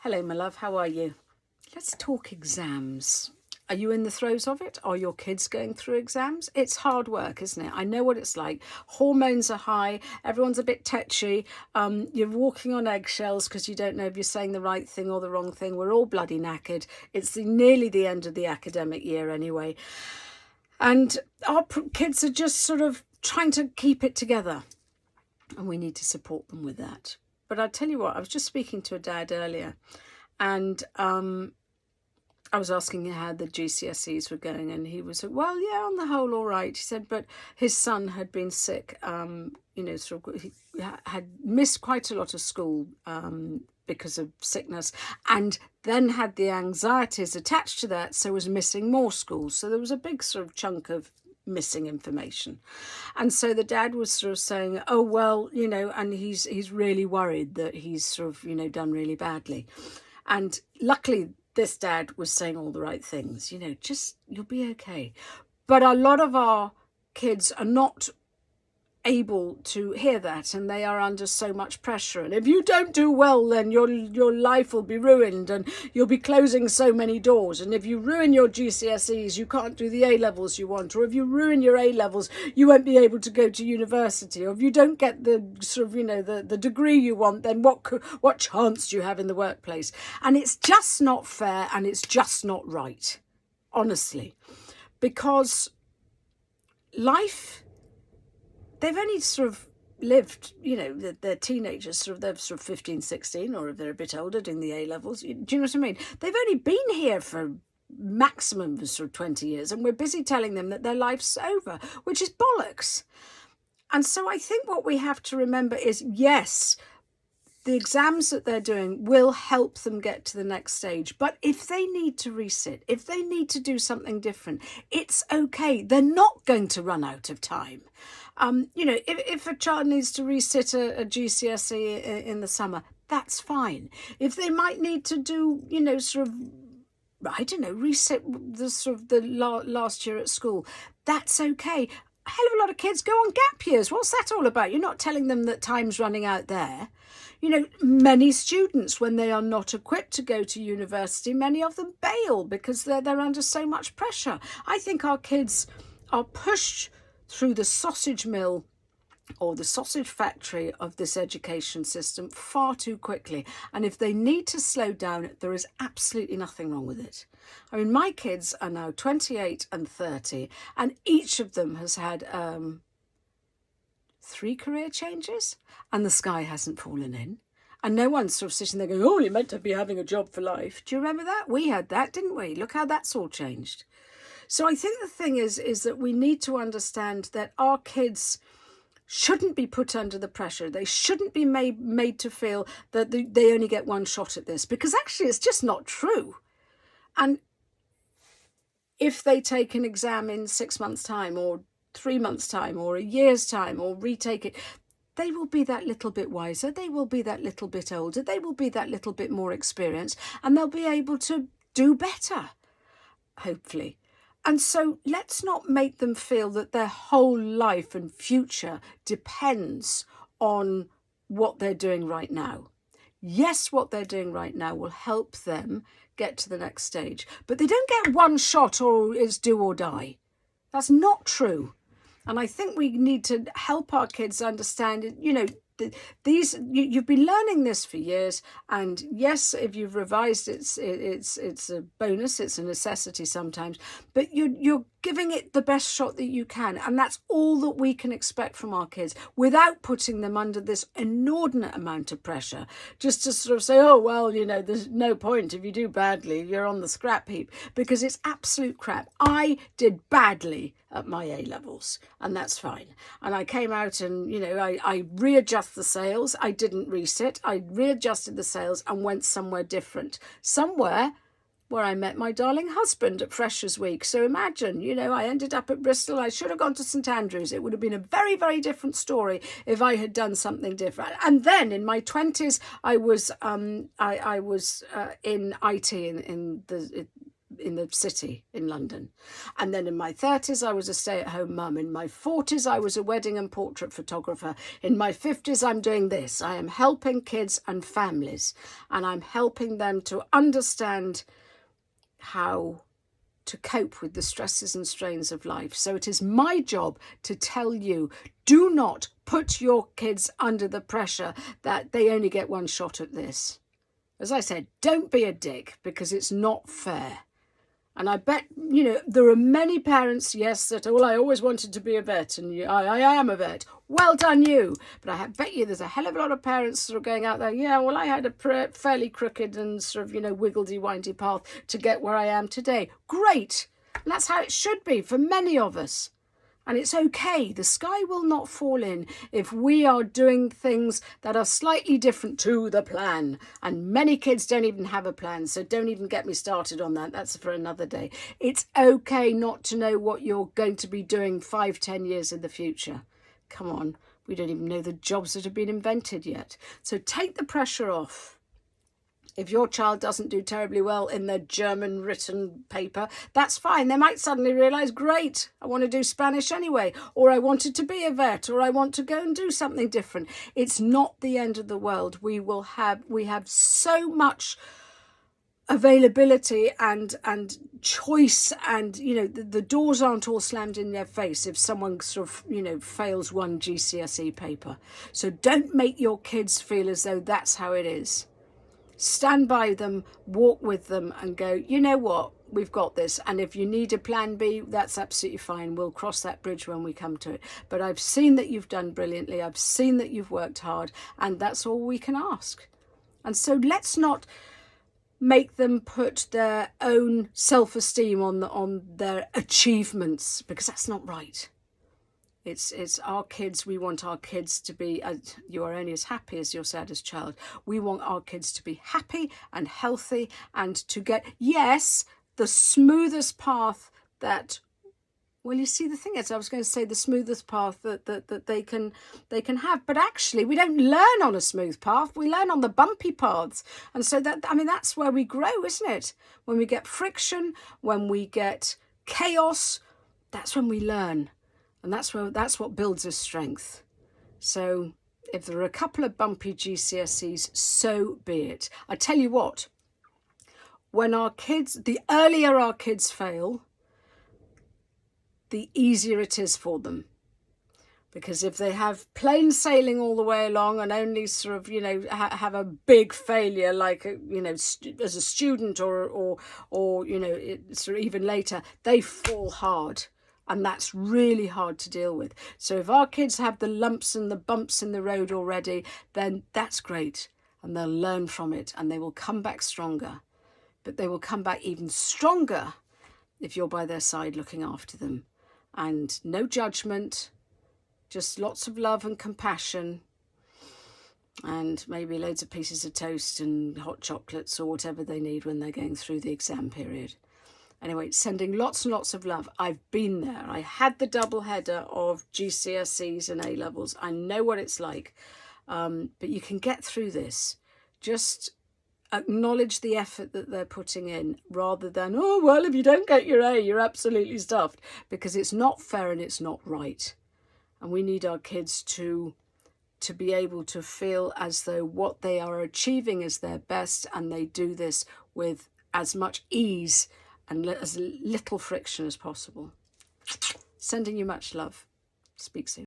Hello, my love. How are you? Let's talk exams. Are you in the throes of it? Are your kids going through exams? It's hard work, isn't it? I know what it's like. Hormones are high. Everyone's a bit tetchy. You're walking on eggshells because you don't know if you're saying the right thing or the wrong thing. We're all bloody knackered. It's nearly the end of the academic year anyway. And our kids are just sort of trying to keep it together. And we need to support them with that. But I'll tell you what, I was just speaking to a dad earlier, and I was asking him how the GCSEs were going, and he was like, well, yeah, on the whole, all right. He said, but his son had been sick, he had missed quite a lot of school because of sickness, and then had the anxieties attached to that, so was missing more school. So there was a big sort of chunk of missing information. And so the dad was sort of saying, oh, well, and he's really worried that he's sort of, done really badly. And luckily, this dad was saying all the right things, just you'll be okay. But a lot of our kids are not able to hear that, and they are under so much pressure. And if you don't do well, then your life will be ruined, and you'll be closing so many doors. And if you ruin your GCSEs, you can't do the A levels you want. Or if you ruin your A levels, you won't be able to go to university. Or if you don't get the sort of the degree you want, then what chance do you have in the workplace? And it's just not fair, and it's just not right, honestly, because life. They've only sort of lived, they're teenagers, they're sort of 15, 16, or if they're a bit older doing the A levels. Do you know what I mean? They've only been here for maximum of sort of 20 years, and we're busy telling them that their life's over, which is bollocks. And so I think what we have to remember is, yes, the exams that they're doing will help them get to the next stage. But if they need to resit, if they need to do something different, it's okay. They're not going to run out of time. If a child needs to resit a GCSE in the summer, that's fine. If they might need to do, resit the last year at school, that's okay. A hell of a lot of kids go on gap years. What's that all about? You're not telling them that time's running out there. Many students, when they are not equipped to go to university, many of them bail because they're under so much pressure. I think our kids are pushed through the sausage mill or the sausage factory of this education system far too quickly. And if they need to slow down, there is absolutely nothing wrong with it. I mean, my kids are now 28 and 30, and each of them has had 3 career changes, and the sky hasn't fallen in. And no one's sort of sitting there going, oh, you're meant to be having a job for life. Do you remember that? We had that, didn't we? Look how that's all changed. So I think the thing is that we need to understand that our kids shouldn't be put under the pressure. They shouldn't be made to feel that they only get one shot at this, because actually it's just not true. And if they take an exam in 6 months' time or 3 months' time or a year's time or retake it, they will be that little bit wiser. They will be that little bit older. They will be that little bit more experienced, and they'll be able to do better, hopefully. And so let's not make them feel that their whole life and future depends on what they're doing right now. Yes, what they're doing right now will help them get to the next stage, but they don't get one shot or it's do or die. That's not true. And I think we need to help our kids understand, you've been learning this for years, and yes, if you've revised, it's a bonus, it's a necessity sometimes, but you're giving it the best shot that you can, and that's all that we can expect from our kids, without putting them under this inordinate amount of pressure, just to sort of say, oh, well, there's no point. If you do badly, you're on the scrap heap, because it's absolute crap. I did badly at my A levels, and that's fine. And I came out and, I readjust the sales. I didn't resit. I readjusted the sales and went somewhere different. Somewhere where I met my darling husband at Freshers Week. So imagine, I ended up at Bristol. I should have gone to St Andrews. It would have been a very, very different story if I had done something different. And then in my 20s, I was in IT, in the city in London. And then in my 30s, I was a stay-at-home mum. In my 40s, I was a wedding and portrait photographer. In my 50s, I'm doing this. I am helping kids and families, and I'm helping them to understand how to cope with the stresses and strains of life. So it is my job to tell you, do not put your kids under the pressure that they only get one shot at this. As I said, don't be a dick, because it's not fair. And I bet, there are many parents, yes, that, well, I always wanted to be a vet, and I am a vet. Well done you. But I bet you there's a hell of a lot of parents sort of going out there, yeah, well, I had a fairly crooked and sort of, wiggledy windy path to get where I am today. Great. And that's how it should be for many of us. And it's okay. The sky will not fall in if we are doing things that are slightly different to the plan. And many kids don't even have a plan, so don't even get me started on that. That's for another day. It's okay not to know what you're going to be doing 5-10 years in the future. Come on, we don't even know the jobs that have been invented yet. So take the pressure off. If your child doesn't do terribly well in their German written paper, that's fine. They might suddenly realise, great, I want to do Spanish anyway, or I wanted to be a vet, or I want to go and do something different. It's not the end of the world. We have so much availability and choice, and the doors aren't all slammed in their face if someone sort of fails one GCSE paper. So don't make your kids feel as though that's how it is. Stand by them, walk with them, and go, you know what, we've got this. And if you need a plan B, that's absolutely fine. We'll cross that bridge when we come to it. But I've seen that you've done brilliantly. I've seen that you've worked hard, and that's all we can ask. And so let's not make them put their own self-esteem on their achievements, because that's not right. It's our kids. We want our kids to be, you are only as happy as your saddest child. We want our kids to be happy and healthy, and to get, yes, the smoothest path that, well, you see, the thing is, I was going to say the smoothest path that they can have, but actually we don't learn on a smooth path. We learn on the bumpy paths. And so that's where we grow, isn't it? When we get friction, when we get chaos, that's when we learn. And that's what builds us strength. So if there are a couple of bumpy GCSEs, so be it. I tell you what, the earlier our kids fail, the easier it is for them. Because if they have plain sailing all the way along and only sort of, have a big failure, like, as a student or sort of even later, they fall hard. And that's really hard to deal with. So if our kids have the lumps and the bumps in the road already, then that's great. And they'll learn from it, and they will come back stronger. But they will come back even stronger if you're by their side looking after them. And no judgment, just lots of love and compassion, and maybe loads of pieces of toast and hot chocolates or whatever they need when they're going through the exam period. Anyway, sending lots and lots of love. I've been there. I had the double header of GCSEs and A-levels. I know what it's like. But you can get through this. Just acknowledge the effort that they're putting in, rather than, oh, well, if you don't get your A, you're absolutely stuffed. Because it's not fair and it's not right. And we need our kids to be able to feel as though what they are achieving is their best, and they do this with as much ease and as little friction as possible. Sending you much love. Speak soon.